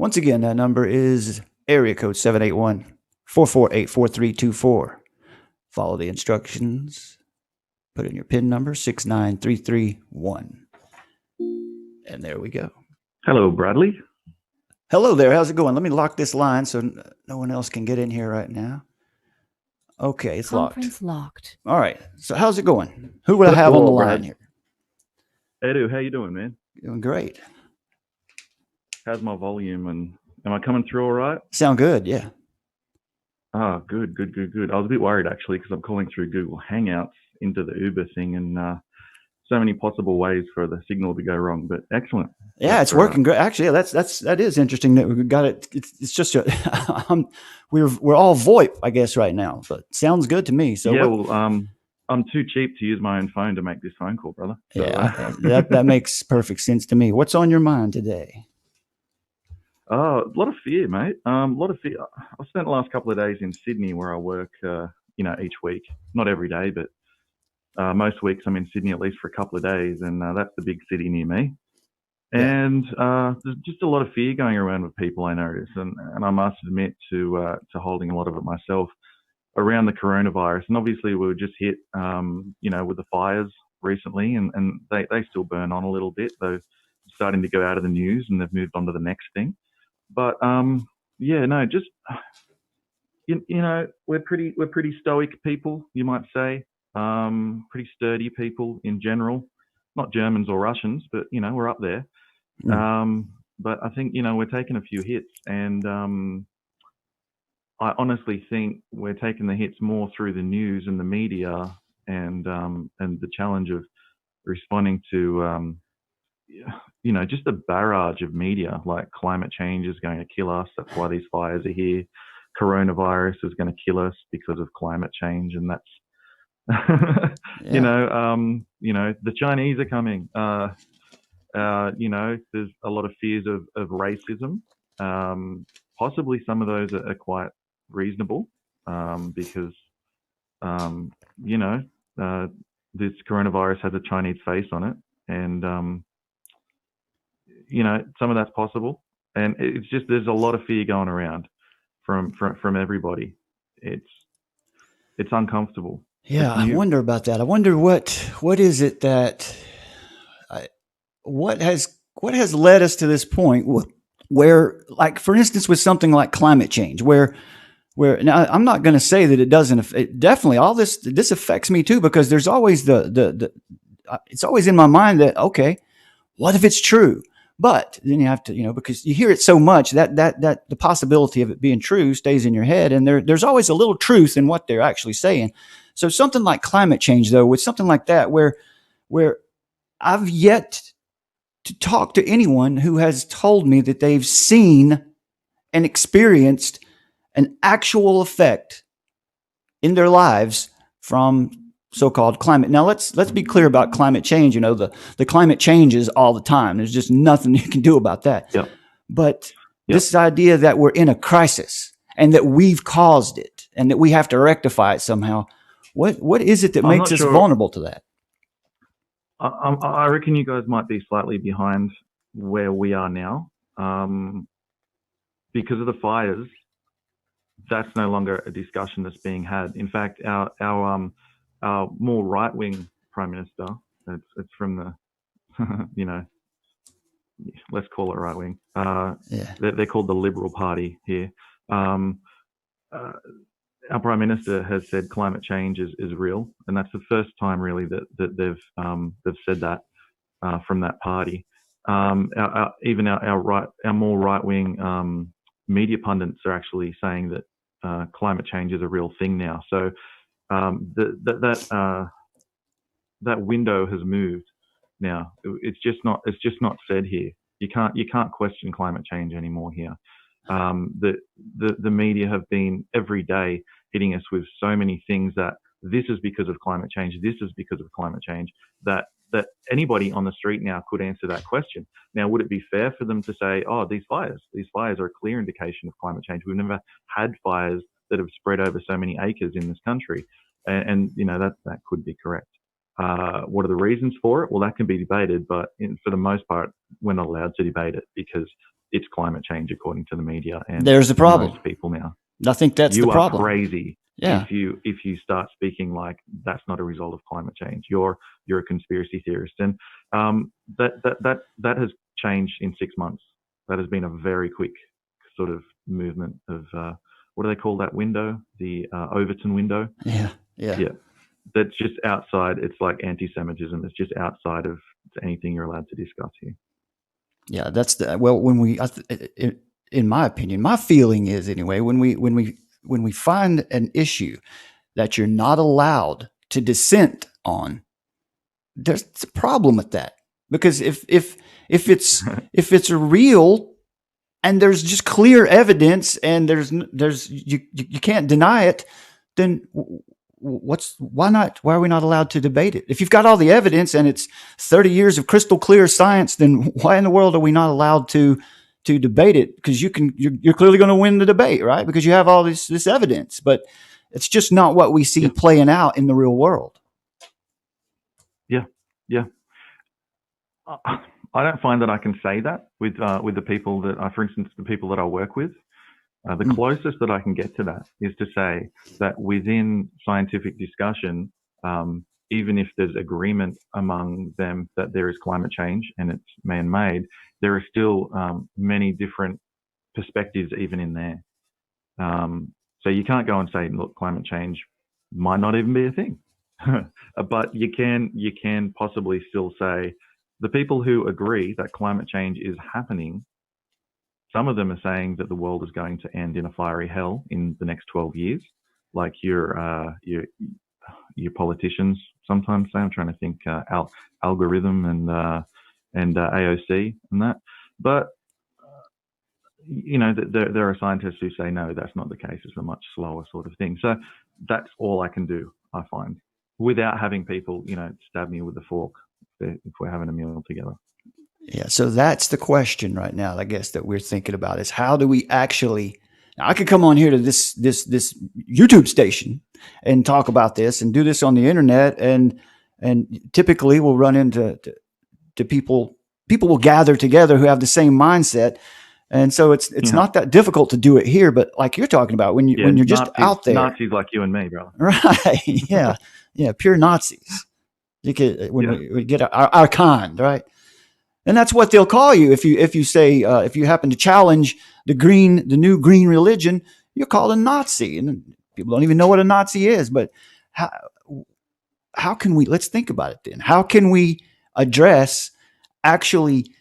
Once again, that number is area code 781-448-4324. Follow the instructions. Put in your PIN number 69331. And there we go. Hello, Bradley. Hello there. How's it going? Let me lock this line so no one else can get in here right now. Okay, it's Conference locked. All right. So how's it going? Who would I have on the line here? Edu, how you doing, man? Doing great. How's my volume, and am I coming through all right? Sound good, yeah. Ah, good. I was a bit worried, actually, because I'm calling through Google Hangouts into the Uber thing, and so many possible ways for the signal to go wrong, but excellent. Yeah, it's working great. Actually, that is interesting that we got it. It's just we're all VoIP, I guess, right now, but sounds good to me. So yeah, I'm too cheap to use my own phone to make this phone call, brother. So, yeah, that makes perfect sense to me. What's on your mind today? A lot of fear, mate. A lot of fear. I've spent the last couple of days in Sydney, where I work, each week. Not every day, but most weeks I'm in Sydney at least for a couple of days, and that's the big city near me. And there's just a lot of fear going around with people, I notice, and I must admit to holding a lot of it myself around the coronavirus. And obviously we were just hit, with the fires recently, and they still burn on a little bit, though starting to go out of the news, and they've moved on to the next thing. But we're pretty stoic people, you might say. Pretty sturdy people in general, not Germans or Russians, but we're up there. But I think we're taking a few hits, and I honestly think we're taking the hits more through the news and the media, and the challenge of responding to just a barrage of media, like climate change is going to kill us, that's why these fires are here. Coronavirus is going to kill us because of climate change, and that's the Chinese are coming. There's a lot of fears of racism. Possibly some of those are quite reasonable, because this coronavirus has a Chinese face on it, and some of that's possible. And it's just, there's a lot of fear going around from everybody. It's uncomfortable. Yeah, I wonder about that. I wonder what is it that what has led us to this point where, like, for instance, with something like climate change, where now I'm not going to say that it doesn't. It definitely, all this affects me too, because there's always it's always in my mind that, okay, what if it's true? But then you have to, because you hear it so much that the possibility of it being true stays in your head, and there's always a little truth in what they're actually saying. So something like climate change, though, with something like that, where I've yet to talk to anyone who has told me that they've seen and experienced an actual effect in their lives from so-called climate. Now, let's be clear about climate change. The climate changes all the time. There's just nothing you can do about that. Yep. But this idea that we're in a crisis and that we've caused it and that we have to rectify it somehow, what is it that makes us vulnerable to that? I reckon you guys might be slightly behind where we are now, because of the fires. That's no longer a discussion that's being had. In fact, our more right-wing prime minister, it's from the, let's call it right-wing. They're called the Liberal Party here. Our prime minister has said climate change is real, and that's the first time really that they've said that from that party. Even our more right-wing media pundits are actually saying that climate change is a real thing now. So that window has moved now. It's just not said here. You can't question climate change anymore here. The media have been every day hitting us with so many things that this is because of climate change, this is because of climate change, that anybody on the street now could answer that question. Now, would it be fair for them to say, oh, these fires are a clear indication of climate change? We've never had fires that have spread over so many acres in this country. And that could be correct. What are the reasons for it? Well, that can be debated, but for the most part, we're not allowed to debate it, because it's climate change according to the media and There's the problem. most people now. I think that's the You are problem. crazy Yeah. if you start speaking like that's not a result of climate change. You're a conspiracy theorist, and that has changed in 6 months. That has been a very quick sort of movement of what do they call that window? The Overton window. Yeah. That's just outside. It's like anti-Semitism. It's just outside of anything you're allowed to discuss here. Yeah, that's when we, in my opinion, my feeling is anyway, when we find an issue that you're not allowed to dissent on, there's a problem with that. Because if it's real and there's just clear evidence and you can't deny it, then why are we not allowed to debate it? If you've got all the evidence and it's 30 years of crystal clear science, then why in the world are we not allowed to debate it? Because you're clearly going to win the debate, right? Because you have all this evidence, but it's just not what we see playing out in the real world. Yeah. I don't find that I can say that with the people that for instance, the people that I work with. The closest that I can get to that is to say that within scientific discussion, even if there's agreement among them that there is climate change and it's man-made, there are still many different perspectives even in there. So you can't go and say, look, climate change might not even be a thing. But you can possibly still say the people who agree that climate change is happening, some of them are saying that the world is going to end in a fiery hell in the next 12 years, like your politicians sometimes say. I'm trying to think algorithm and AOC and that. But there are scientists who say no, that's not the case. It's a much slower sort of thing. So that's all I can do, I find, without having people stab me with a fork if we're having a meal together. Yeah, so that's the question right now, I guess, that we're thinking about is how do we actually. Now, I could come on here to this YouTube station and talk about this and do this on the internet, and typically we'll run into people. People will gather together who have the same mindset, and so it's not that difficult to do it here. But like you're talking about, when you're just Nazis, out there, Nazis like you and me, brother. Right? Yeah, pure Nazis. We get our kind, right? And that's what they'll call you if you say if you happen to challenge the new green religion, you're called a Nazi, and people don't even know what a Nazi is. But how can we? Let's think about it then. How can we address actually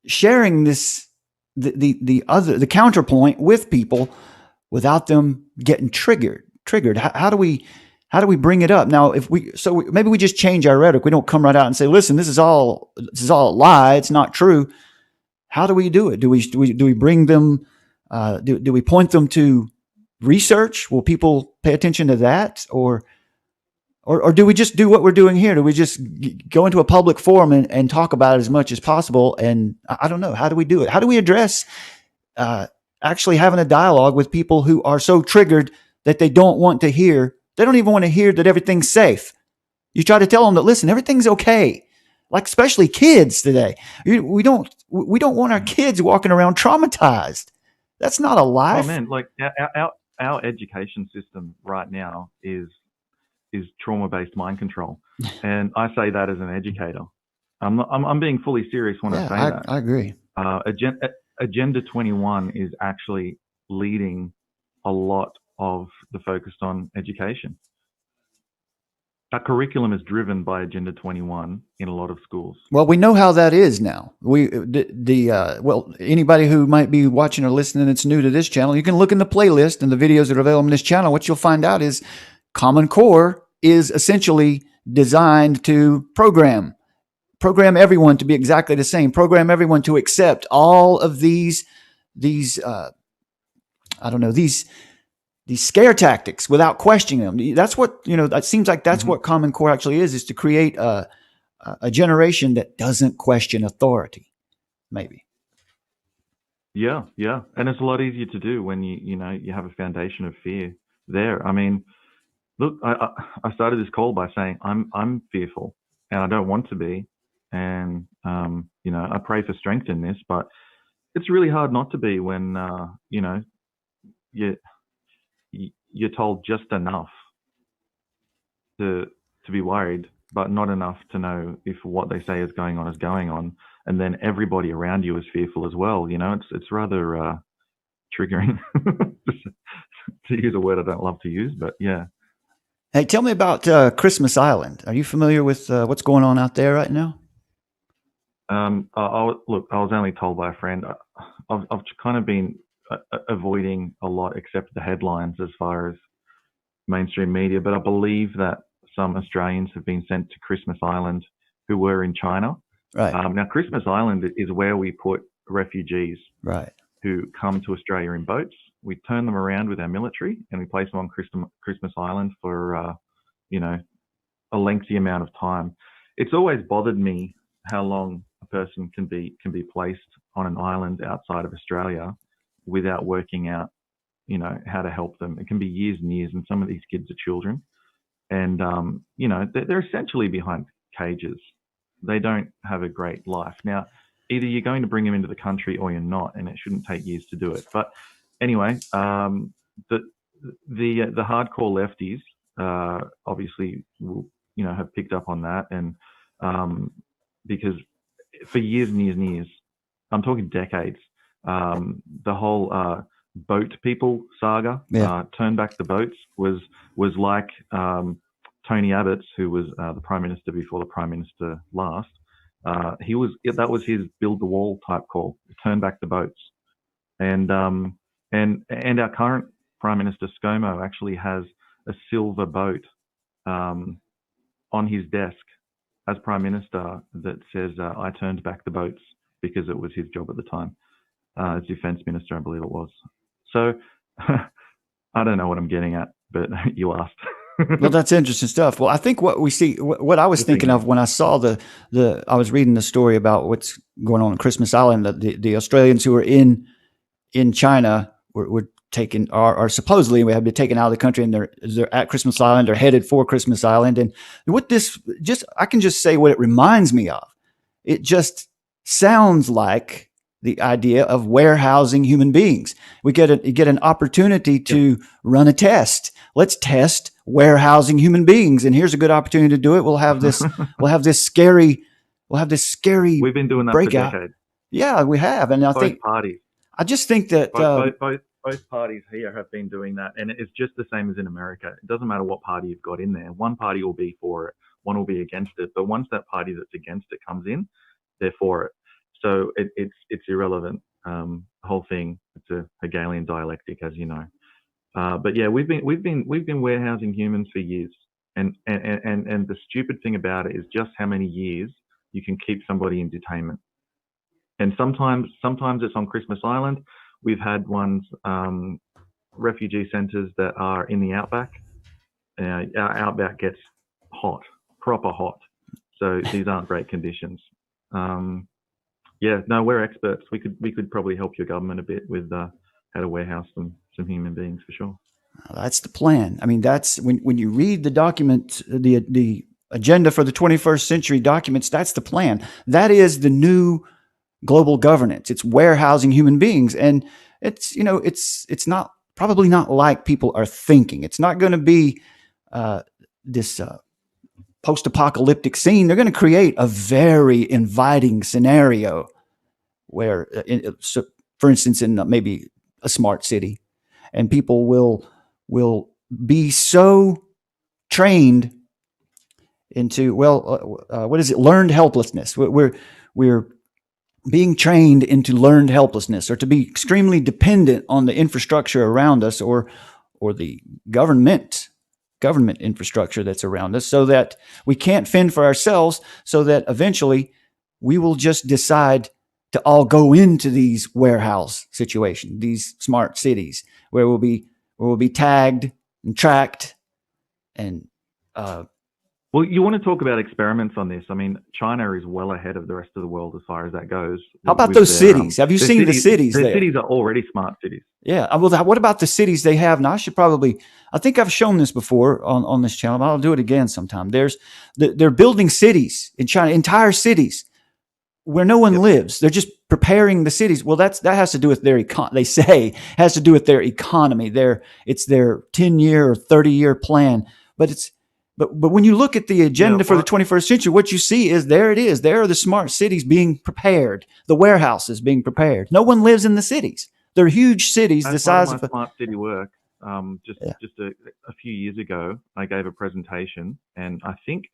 sharing the counterpoint with people without them getting triggered? How do we bring it up? Now, maybe we just change our rhetoric. We don't come right out and say, listen, this is all a lie. It's not true. How do we do it? Do we bring them, do we point them to research? Will people pay attention to that? Or do we just do what we're doing here? Do we just go into a public forum and talk about it as much as possible? And I don't know. How do we do it? How do we address actually having a dialogue with people who are so triggered that they don't want to hear? They don't even want to hear that everything's safe. You try to tell them that, listen, everything's okay. Like especially kids today. We don't want our kids walking around traumatized. That's not a life. Oh man, like our education system right now is trauma-based mind control, and I say that as an educator. I'm being fully serious when I say that. I agree. Agenda 21 is actually leading a lot of the focus on education. Our curriculum is driven by Agenda 21 in a lot of schools. Well, we know how that is now. Anybody who might be watching or listening that's new to this channel, you can look in the playlist and the videos that are available on this channel. What you'll find out is Common Core is essentially designed to program everyone to be exactly the same, program everyone to accept all of these scare tactics without questioning them. That's what, it seems like that's what Common Core actually is to create a generation that doesn't question authority, maybe. Yeah. And it's a lot easier to do when you have a foundation of fear there. I mean, look, I started this call by saying I'm fearful and I don't want to be. and I pray for strength in this, but it's really hard not to be when you you're told just enough to be worried, but not enough to know if what they say is going on, and then everybody around you is fearful as well. It's rather triggering to use a word I don't love to use, but yeah. Hey, tell me about Christmas Island. Are you familiar with what's going on out there right now? Look, I was only told by a friend. I've kind of been avoiding a lot except the headlines as far as mainstream media, but I believe that some Australians have been sent to Christmas Island who were in China. Right, Now, Christmas Island is where we put refugees right. who come to Australia in boats. We turn them around with our military and we place them on Christmas Island for, a lengthy amount of time. It's always bothered me how long a person can be placed on an island outside of Australia without working out, how to help them. It can be years and years, and some of these kids are children, and they're essentially behind cages. They don't have a great life. Now, either you're going to bring them into the country or you're not, and it shouldn't take years to do it. But anyway, the hardcore lefties obviously will, have picked up on that, and because for years and years and years, I'm talking decades, the whole boat people saga, Yeah. Turn Back the Boats, was like Tony Abbott's, who was the Prime Minister before the Prime Minister last. That was his build the wall type call, turn back the boats. And our current Prime Minister ScoMo actually has a silver boat on his desk as Prime Minister that says, I turned back the boats, because it was his job at the time. As Defence Minister, I believe it was. So I don't know what I'm getting at, but you asked. Well, that's interesting stuff. Well, I think what we see, what I was thinking of when I saw I was reading the story about what's going on in Christmas Island, that the Australians who are in China were taken, are supposedly, we have been taken out of the country, and they're at Christmas Island, or headed for Christmas Island. And what this I can just say what it reminds me of. It just sounds like the idea of warehousing human beings. You get an opportunity to run a test. Let's test warehousing human beings, and here's a good opportunity to do it. We'll have this scary We've been doing that breakout. for decades. Yeah, we have, and I just think that both parties here have been doing that, and it's just the same as in America. It doesn't matter what party you've got in there. One party will be for it, one will be against it. But once that party that's against it comes in, they're for it. So it's irrelevant. The whole thing, it's a Hegelian dialectic, as you know. But yeah, we've been warehousing humans for years, and the stupid thing about it is just how many years you can keep somebody in detainment. And sometimes it's on Christmas Island. We've had ones, refugee centres that are in the outback. Our outback gets hot, proper hot. So these aren't great conditions. Yeah, no, we're experts. We could probably help your government a bit with how to warehouse some human beings, for sure. That's the plan. I mean, that's when you read the document, the agenda for the 21st century documents, that's the plan. That is the new global governance. It's warehousing human beings. And it's not, probably not like people are thinking. It's not going to be this post-apocalyptic scene. They're going to create a very inviting scenario where, for instance, in maybe a smart city, and people will be so trained into, what is it? Learned helplessness. We're being trained into learned helplessness, or to be extremely dependent on the infrastructure around us, or the government infrastructure that's around us, so that we can't fend for ourselves, so that eventually we will just decide to all go into these warehouse situations, these smart cities, where we'll be tagged and tracked and Well, you want to talk about experiments on this? I mean, China is well ahead of the rest of the world as far as that goes How about with those cities? Have you their seen the cities. cities Their there? cities are already smart cities. Yeah. Well, what about the cities they have now? I think I've shown this before on this channel, but I'll do it again sometime. They're building cities in China, entire cities where no one Yep. lives. They're just preparing the cities. Well, that has to do with their they say has to do with their economy. It's their 10-year or 30-year plan. But but when you look at the Yeah. agenda for the 21st century, what you see is there it is. There are the smart cities being prepared, the warehouses being prepared. No one lives in the cities. They're huge cities the As part of size my of smart city work, yeah. just a few years ago, I gave a presentation, and I think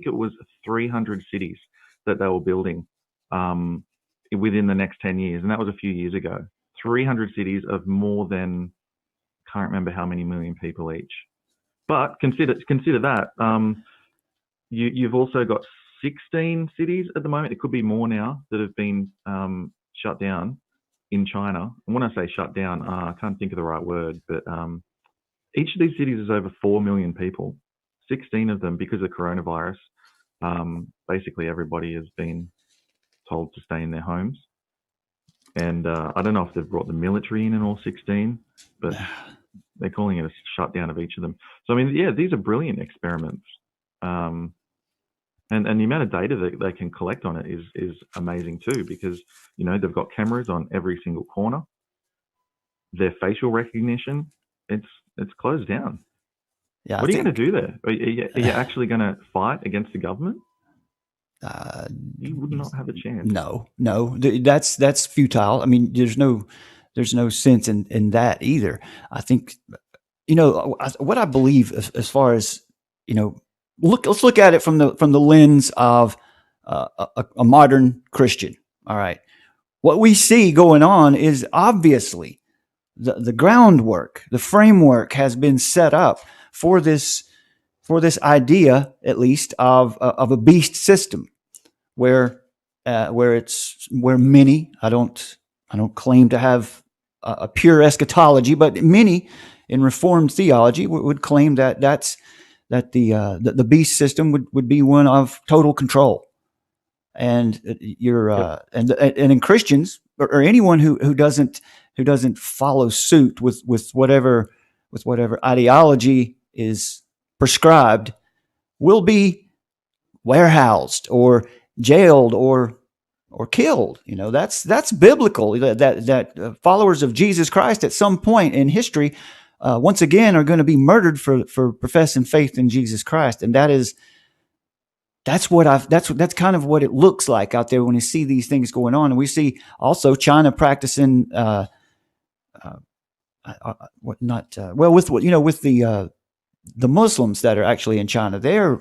it was 300 cities that they were building um, within the next 10 years, and that was a few years ago. 300 cities of more than, can't remember how many million people each. But consider that you've also got 16 cities at the moment. It could be more now that have been shut down in China. And when I say shut down, I can't think of the right word, but each of these cities is over 4 million people. 16 of them, because of coronavirus, basically everybody has been told to stay in their homes. And I don't know if they've brought the military in all 16, but they're calling it a shutdown of each of them. So, I mean, yeah, these are brilliant experiments. Um, and the amount of data that they can collect on it is amazing too, because they've got cameras on every single corner. Their facial recognition, it's closed down. Yeah, I What are you going think to do there? Are you actually going to fight against the government? uh, You would not have a chance. no, that's futile. I mean, there's no sense in that either. I think what I believe as far as let's look at it from the lens of a modern Christian. All right, what we see going on is obviously the groundwork, the framework has been set up for this idea, at least of a beast system where many I don't claim to have a pure eschatology, but many in Reformed theology would claim that the beast system would be one of total control, and you're Yep. and in Christians or anyone who doesn't follow suit with whatever ideology is prescribed will be warehoused or jailed or killed. That's biblical. That followers of Jesus Christ at some point in history, once again, are going to be murdered for professing faith in Jesus Christ, and that's kind of what it looks like out there when you see these things going on, and we see also China practicing what not well with what with the Muslims that are actually in China. They're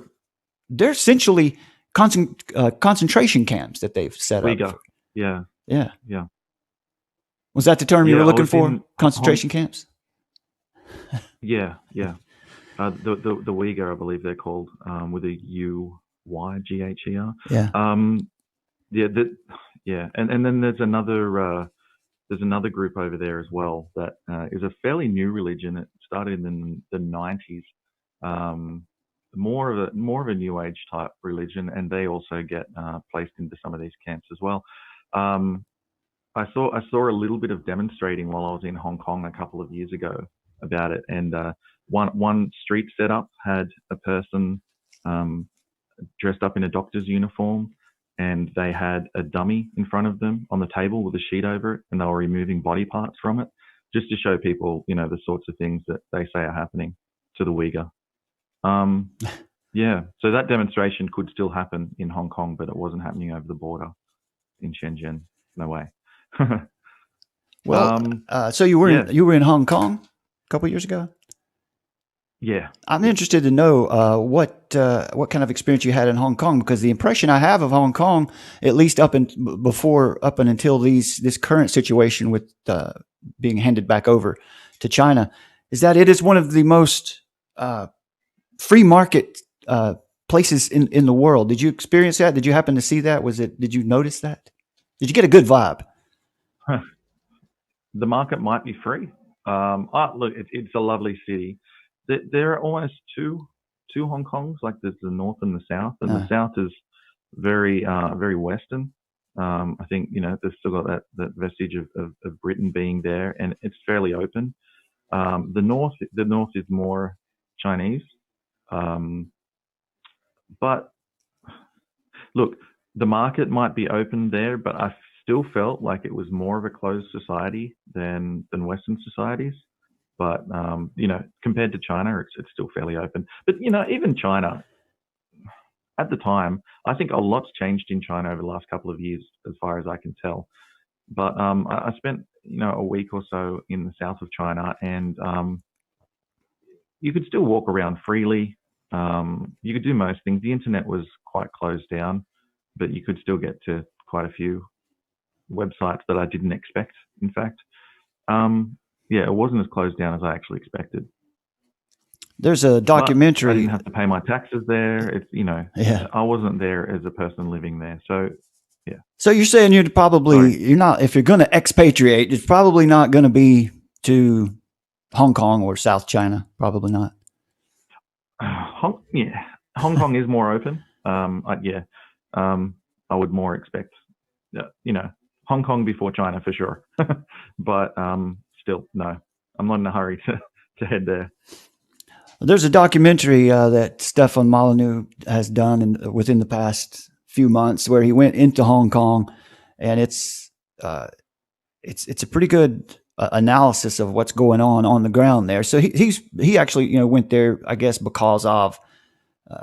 essentially concentration camps that they've set up. Uyghur. Yeah. Yeah. Yeah. Was that the term you were Yeah. I looking was for? in Concentration camps? Yeah. Yeah. The Uyghur, I believe they're called, with a Uygher. Yeah. Yeah. Yeah. And then there's another group over there as well that is a fairly new religion. It started in the 90s. More of a new age type religion, and they also get placed into some of these camps as well. Um, I saw a little bit of demonstrating while I was in Hong Kong a couple of years ago about it, and one street setup had a person um, dressed up in a doctor's uniform, and they had a dummy in front of them on the table with a sheet over it, and they were removing body parts from it, just to show people, the sorts of things that they say are happening to the Uyghur. Um, yeah, so that demonstration could still happen in Hong Kong, but it wasn't happening over the border in Shenzhen. No way. Well, um, so you were yeah, in Hong Kong a couple years ago. yeah, I'm yeah. interested to know what kind of experience you had in Hong Kong, because the impression I have of Hong Kong, at least up and until this current situation with being handed back over to China, is that it is one of the most free market places in the world. Did you experience that? Did you happen to see that? Did you notice that? Did you get a good vibe? The market might be free. Look, it's a lovely city. There are almost two Hong Kongs. Like there's the north and the south, and the south is very Western. I think they've still got that vestige of Britain being there, and it's fairly open. The north is more Chinese, but look, the market might be open there, but I still felt like it was more of a closed society than Western societies. But compared to China, it's still fairly open. But even China at the time, I think a lot's changed in China over the last couple of years, as far as I can tell. But I spent a week or so in the south of China, and you could still walk around freely. You could do most things. The internet was quite closed down, but you could still get to quite a few websites that I didn't expect. In fact, it wasn't as closed down as I actually expected. There's a documentary. But I didn't have to pay my taxes there. It's I wasn't there as a person living there, so. Yeah. So you're saying you're not, if you're going to expatriate, it's probably not going to be to Hong Kong or South China. Probably not. Hong Kong is more open. I would more expect, Hong Kong before China for sure. But still, no, I'm not in a hurry to head there. There's a documentary that Stefan Molyneux has done within the past few months where he went into Hong Kong, and it's a pretty good analysis of what's going on the ground there. So he actually went there, I guess, because of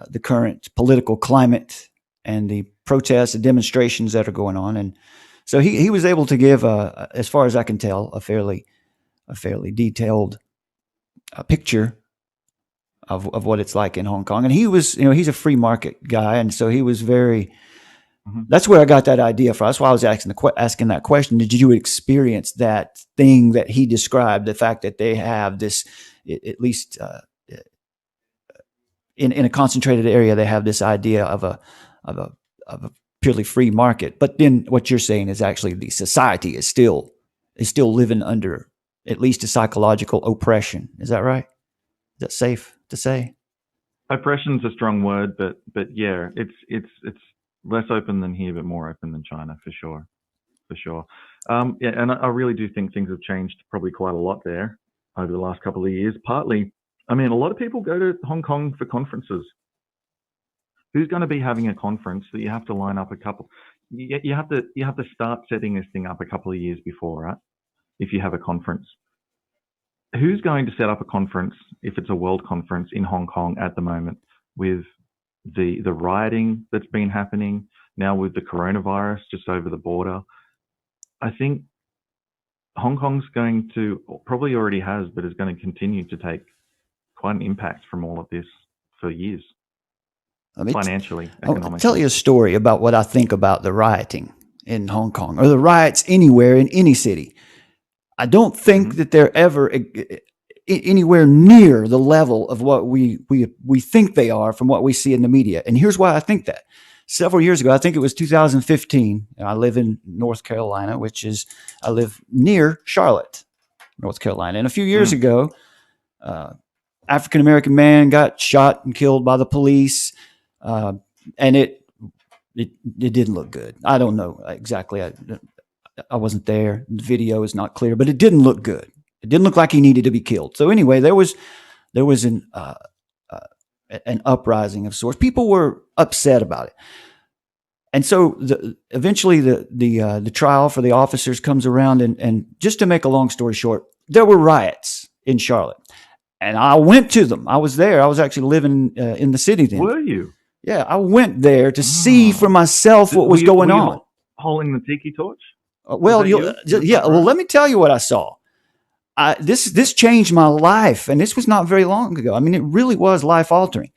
the current political climate and the protests and demonstrations that are going on, and so he was able to give, as far as I can tell, a fairly detailed picture of what it's like in Hong Kong. And he was, he's a free market guy, and so he was very. That's where I got that idea from. That's why I was asking that question. Did you experience that thing that he described? The fact that they have this, at least in a concentrated area, they have this idea of a purely free market. But then what you're saying is actually the society is still living under at least a psychological oppression. Is that right? Is that safe to say? Oppression's a strong word, but yeah, it's less open than here, but more open than China for sure. And I really do think things have changed probably quite a lot there over the last couple of years. Partly, a lot of people go to Hong Kong for conferences. Who's going to be having a conference that you have to line up a couple? You have to start setting this thing up a couple of years before, right? If you have a conference. Who's going to set up a conference if it's a world conference in Hong Kong at the moment with the rioting that's been happening now with the coronavirus just over the border? I think Hong Kong's going to, probably already has, but is going to continue to take quite an impact from all of this for years. Financially, economically. I'll tell you a story about what I think about the rioting in Hong Kong, or the riots anywhere in any city. I don't think that they're ever anywhere near the level of what we think they are from what we see in the media. And here's why I think that. Several years ago, I think it was 2015, and I live in North Carolina, I live near Charlotte, North Carolina. And a few years ago, African-American man got shot and killed by the police, and it didn't look good. I don't know exactly. I wasn't there. The video is not clear, but it didn't look good. It didn't look like he needed to be killed. So anyway, there was an uprising of sorts. People were upset about it, and so eventually the trial for the officers comes around, and just to make a long story short, there were riots in Charlotte, and I went to them. I was there. I was actually living in the city then. Were you? Yeah, I went there to see for myself what was going on. Holding the tiki torch? Well, Well, let me tell you what I saw. This changed my life, and this was not very long ago. It really was life altering.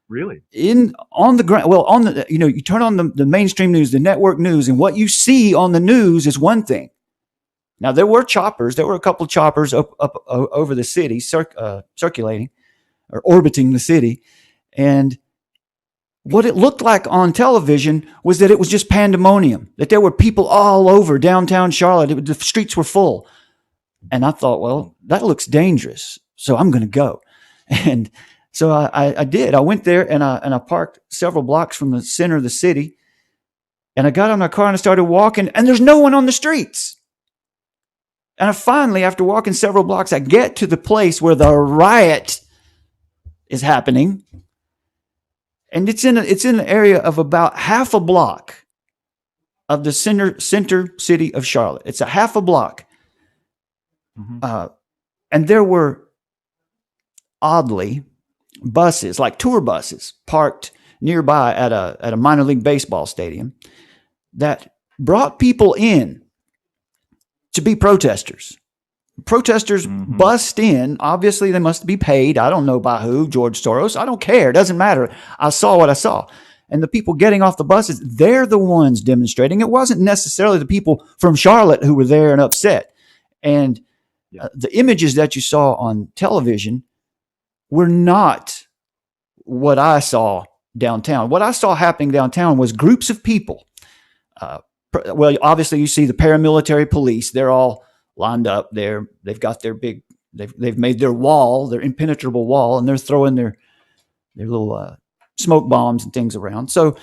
Really? On the ground. Well, you turn on the mainstream news, the network news, and what you see on the news is one thing. Now there were choppers. There were a couple of choppers up over the city, circulating or orbiting the city, and what it looked like on television was that it was just pandemonium, that there were people all over downtown Charlotte. The streets were full. And I thought, well, that looks dangerous, so I'm going to go. And So I did. I went there and I parked several blocks from the center of the city, and I got in my car and I started walking, and there's no one on the streets. And I finally, after walking several blocks, I get to the place where the riot is happening, and it's in an area of about half a block of the center city of Charlotte. It's a half a block, and there were oddly buses, like tour buses, parked nearby at a minor league baseball stadium that brought people in to be protesters. Protesters bust in. Obviously, they must be paid. I don't know by who, George Soros. I don't care. It doesn't matter. I saw what I saw. And the people getting off the buses, they're the ones demonstrating. It wasn't necessarily the people from Charlotte who were there and upset. And the images that you saw on television were not what I saw downtown. What I saw happening downtown was groups of people. Well, obviously, you see the paramilitary police. They're all lined up there. They've got their big. They've made their wall, their impenetrable wall, and they're throwing their little smoke bombs and things around. So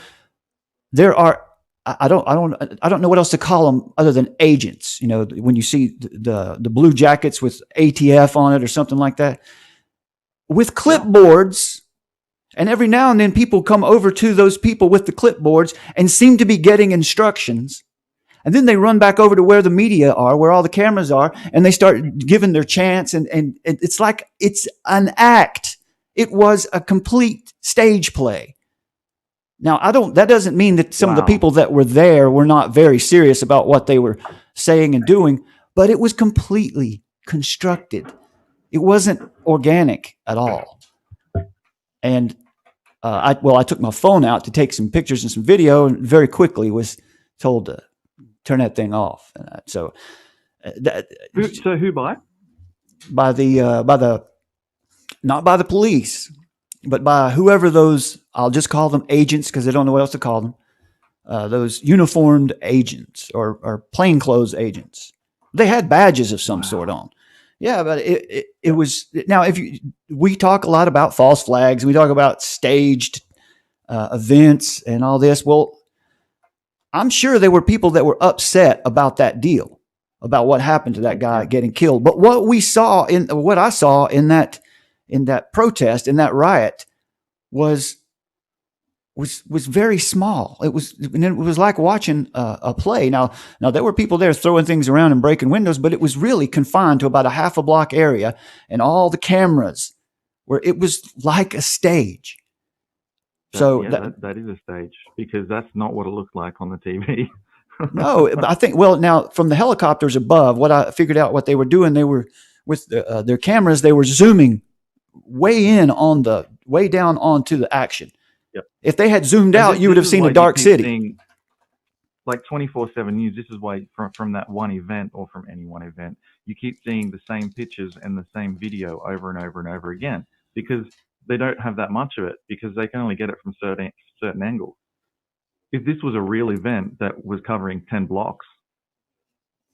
there are. I don't know what else to call them other than agents. You know, when you see the blue jackets with ATF on it or something like that, with clipboards. And every now and then people come over to those people with the clipboards and seem to be getting instructions. And then they run back over to where the media are, where all the cameras are, and they start giving their chants. And it's like it's an act. It was a complete stage play. Now, that doesn't mean that some of the people that were there were not very serious about what they were saying and doing, but it was completely constructed. It wasn't organic at all. And I took my phone out to take some pictures and some video, and very quickly was told to turn that thing off. And so who by? By the not by the police, but by whoever those, I'll just call them agents because I don't know what else to call them. Those uniformed agents or plainclothes agents. They had badges of some sort on. Yeah, but it was now. We talk a lot about false flags, and we talk about staged events and all this. Well, I'm sure there were people that were upset about that deal, about what happened to that guy getting killed. But what I saw in that protest, in that riot, was very small. It was like watching a play. Now there were people there throwing things around and breaking windows, but it was really confined to about a half a block area, and all the cameras where it was like a stage. That is a stage, because that's not what it looked like on the TV. No, I think, now from the helicopters above, what I figured out what they were doing, they were with their cameras, they were zooming way down onto the action. Yep. If they had zoomed out, you would have seen a dark city. Like 24/7 news, this is why from that one event, or from any one event, you keep seeing the same pictures and the same video over and over and over again, because they don't have that much of it, because they can only get it from certain angles. If this was a real event that was covering 10 blocks,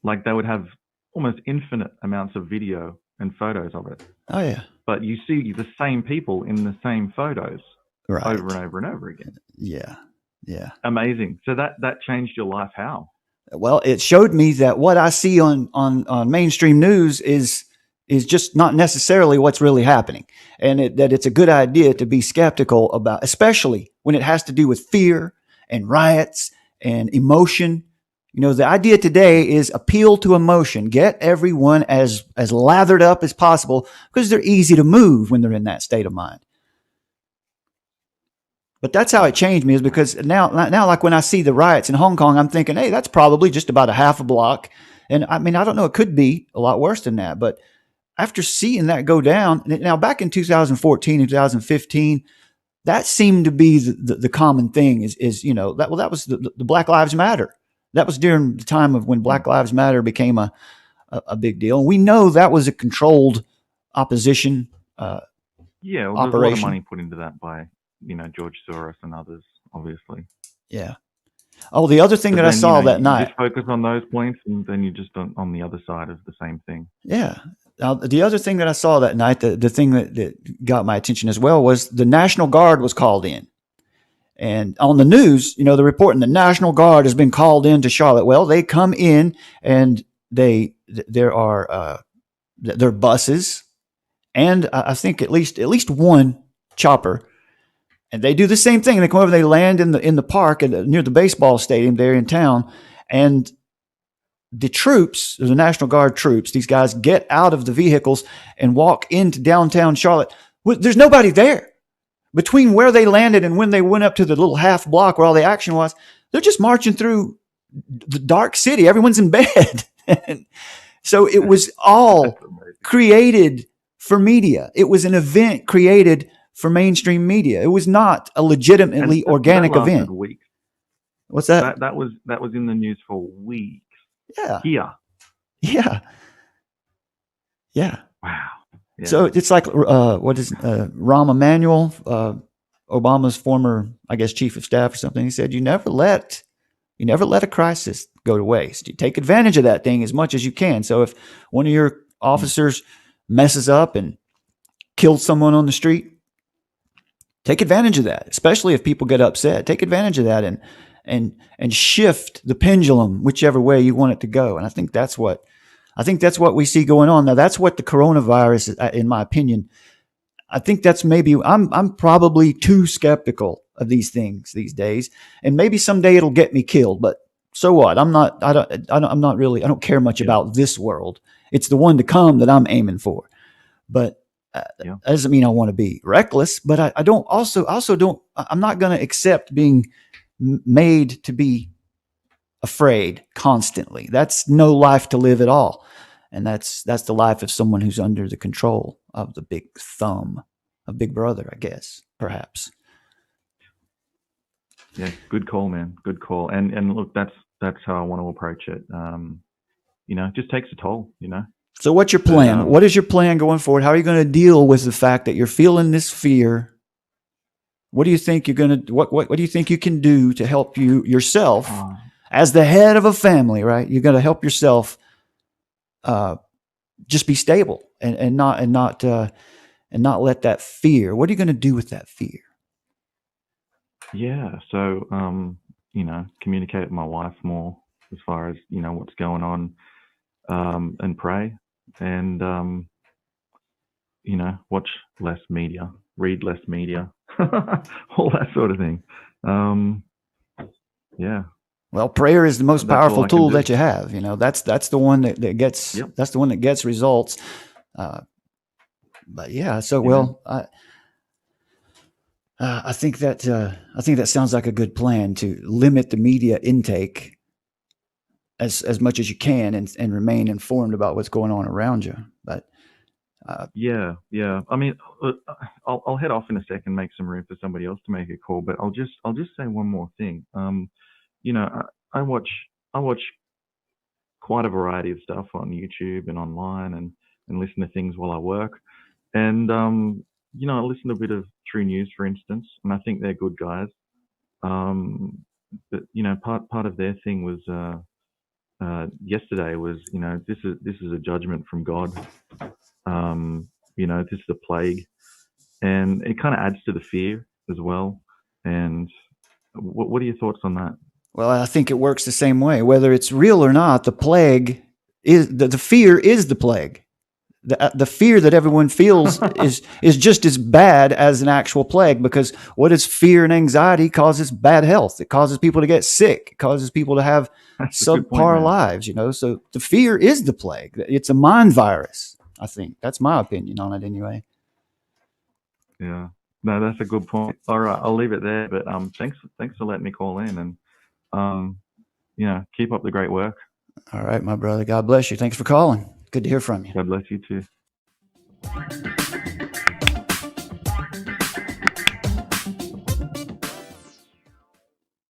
like, they would have almost infinite amounts of video and photos of it. Oh yeah. But you see the same people in the same photos. Right. Over and over and over again. Yeah. Yeah. Amazing. So that changed your life how? Well, it showed me that what I see on mainstream news is just not necessarily what's really happening. And that it's a good idea to be skeptical about, especially when it has to do with fear and riots and emotion. You know, the idea today is appeal to emotion. Get everyone as lathered up as possible, because they're easy to move when they're in that state of mind. But that's how it changed me, is because now, like when I see the riots in Hong Kong, I'm thinking, hey, that's probably just about a half a block. And I mean, I don't know, it could be a lot worse than that. But after seeing that go down, now back in 2014 and 2015, that seemed to be the common thing is, you know, that was the Black Lives Matter. That was during the time of when Black Lives Matter became a big deal. And we know that was a controlled opposition there's a lot of money put into that by, George Soros and others, obviously. Yeah. Oh, the other thing But that I then, saw that you night. just focus on those points, and then you're just on the other side of the same thing. Yeah. Now, the other thing that I saw that night, the thing that got my attention as well, was the National Guard was called in. And on the news, they're reporting the National Guard has been called into Charlotte. Well, they come in and there are their buses, and I think at least one chopper, and they do the same thing. They come over, they land in the park near the baseball stadium there in town, and the troops, the National Guard troops, these guys get out of the vehicles and walk into downtown Charlotte. There's nobody there. Between where they landed and when they went up to the little half block where all the action was, they're just marching through the dark city. Everyone's in bed. So it was all created for media. It was an event created for mainstream media. It was not a legitimately organic that lasted event. Weeks. What's that? That was in the news for weeks. Yeah. Here. Yeah. Yeah. Wow. Yeah. So it's like Rahm Emanuel, Obama's former, I guess, chief of staff or something. He said, "You never let a crisis go to waste. You take advantage of that thing as much as you can. So if one of your officers messes up and kills someone on the street, take advantage of that. Especially if people get upset, take advantage of that and shift the pendulum whichever way you want it to go." And I think that's what we see going on now. That's what the coronavirus is, in my opinion. I think that's maybe I'm probably too skeptical of these things these days, and maybe someday it'll get me killed. But so what? I'm not really. I don't care much about this world. It's the one to come that I'm aiming for. But that doesn't mean I want to be reckless. But I don't. Also don't. I'm not going to accept being made to be afraid constantly. That's no life to live at all. And that's the life of someone who's under the control of the big thumb, a big brother, I guess, perhaps. Yeah, good call, man. Good call. And look, that's how I want to approach it. It just takes a toll, So what's your plan? What is your plan going forward? How are you going to deal with the fact that you're feeling this fear? What do you think you're going to, what do you think you can do to help yourself as the head of a family, right? You're going to help yourself just be stable and not let that fear. What are you going to do with that fear? Yeah. So, communicate with my wife more as far as, what's going on, and pray and, watch less media, read less media, all that sort of thing. Yeah. Well, prayer is the most powerful tool that you have. That's the one that gets that's the one that gets results. But yeah, so well, I think that sounds like a good plan to limit the media intake as much as you can and remain informed about what's going on around you. But yeah. I mean, I'll head off in a second, make some room for somebody else to make a call. But I'll just say one more thing. I watch quite a variety of stuff on YouTube and online, and listen to things while I work. And I listen to a bit of True News, for instance, and I think they're good guys. But part of their thing was yesterday was this is a judgment from God. This is a plague, and it kind of adds to the fear as well. And what are your thoughts on that? Well, I think it works the same way. Whether it's real or not, the plague is the fear is the plague. The fear that everyone feels is just as bad as an actual plague, because what is fear and anxiety causes bad health. It causes people to get sick. It causes people to have subpar lives, So the fear is the plague. It's a mind virus, I think. That's my opinion on it anyway. Yeah. No, that's a good point. All right, I'll leave it there. But thanks for letting me call in, and keep up the great work. All right, my brother. God bless you. Thanks for calling. Good to hear from you. God bless you too.